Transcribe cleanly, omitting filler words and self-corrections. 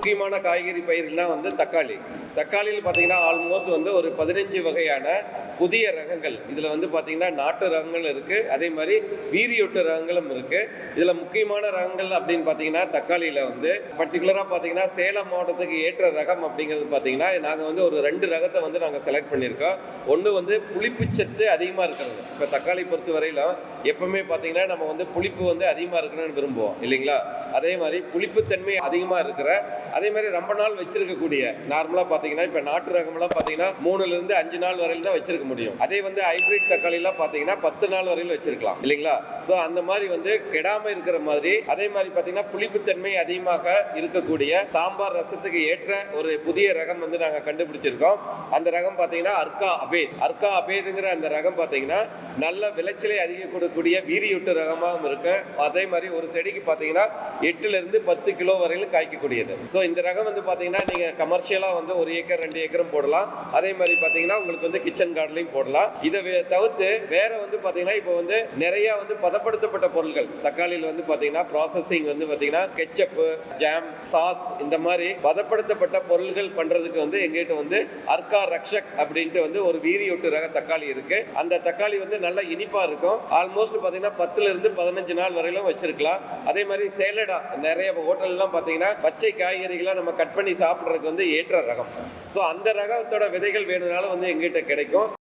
முக்கியமான காய்கறி பயிர்கள்லாம் வந்து தக்காளியில் பார்த்தீங்கன்னா ஆல்மோஸ்ட் வந்து ஒரு 15 வகையான புதிய ரகங்கள். இதில் வந்து பார்த்தீங்கன்னா நாட்டு ரகங்கள் இருக்குது, அதே மாதிரி வீரியொட்டு ரகங்களும் இருக்குது. இதில் முக்கியமான ரகங்கள் அப்படின்னு பார்த்தீங்கன்னா தக்காளியில் வந்து பர்டிகுலராக பார்த்தீங்கன்னா சேலம் மாவட்டத்துக்கு ஏற்ற ரகம் அப்படிங்கிறது பார்த்தீங்கன்னா நாங்கள் வந்து ஒரு 2 ரகத்தை வந்து நாங்கள் செலக்ட் பண்ணியிருக்கோம். ஒன்று வந்து புளிப்புச்சத்து அதிகமாக இருக்கிறது. இப்போ தக்காளி பொறுத்த வரையிலும் எப்பவுமே பார்த்தீங்கன்னா நம்ம வந்து புளிப்பு வந்து அதிகமாக இருக்கணும்னு விரும்புவோம் இல்லைங்களா? அதே மாதிரி புளிப்புத்தன்மை அதிகமாக இருக்கிற, அதே மாதிரி ரொம்ப நாள் வச்சிருக்கக்கூடிய, நார்மலாக பார்த்தீங்கன்னா இப்போ நாட்டு ரகம்லாம் பார்த்தீங்கன்னா 3லிருந்து 5 நாள் வரையில் தான் வச்சிருக்க முடியும். அதே வந்து ஹைபிரிட் தக்காளிலாம் பார்த்தீங்கன்னா 10 நாள் வரையில் வச்சிருக்கலாம் இல்லைங்களா? ஸோ அந்த மாதிரி வந்து கெடாமல் இருக்கிற மாதிரி, அதே மாதிரி பார்த்தீங்கன்னா புளிப்புத்தன்மை அதிகமாக இருக்கக்கூடிய சாம்பார் ரசத்துக்கு ஏற்ற ஒரு புதிய ரகம் வந்து நாங்கள் கண்டுபிடிச்சிருக்கோம். அந்த ரகம் பார்த்தீங்கன்னா அர்கா அபேதுங்கிற அந்த ரகம் பார்த்தீங்கன்னா நல்ல விளைச்சலை அதிகம் கொடுக்கக்கூடிய வீரியொட்டு ரகமாகவும் இருக்கு. அதே மாதிரி ஒரு செடிக்கு பார்த்தீங்கன்னா 8லிருந்து 10 கிலோ வரையிலும் காய்க்கக்கூடியது. ஸோ இந்த ரகம் வந்து பார்த்தீங்கன்னா நீங்கள் கமர்ஷியலாக வந்து 1 ஏக்கர் 2 ஏக்கரும் போடலாம். அதே மாதிரி பார்த்தீங்கன்னா உங்களுக்கு வந்து கிச்சன் கார்டன்லையும் போடலாம். இதை தவிர்த்து வேற வந்து பார்த்தீங்கன்னா இப்போ வந்து நிறைய வந்து பதப்படுத்தப்பட்ட பொருட்கள் தக்காளியில் வந்து பார்த்தீங்கன்னா ப்ராசஸிங் வந்து பார்த்தீங்கன்னா கெச்சப்பு, ஜாம், சாஸ் இந்த மாதிரி பதப்படுத்தப்பட்ட பொருட்கள் பண்றதுக்கு வந்து எங்கிட்ட வந்து அர்கா ரக்ஷக் அப்படின்ட்டு வந்து ஒரு வீரியொட்டு ரக தக்காளி இருக்கு. அந்த தக்காளி வந்து நல்ல இனிப்பா இருக்கும். ஆல்மோஸ்ட் பார்த்தீங்கன்னா 10லிருந்து 15 நாள் வரையிலும் வச்சிருக்கலாம். அதே மாதிரி சேலடா நிறைய ஹோட்டல்லாம் பார்த்தீங்கன்னா பச்சை காய்கறிகளை நம்ம கட் பண்ணி சாப்பிட்றதுக்கு வந்து ஏற்ற ரகம். ஸோ அந்த ரகத்தோட விதைகள் வேணும்னாலும் வந்து எங்கிட்ட கிடைக்கும்.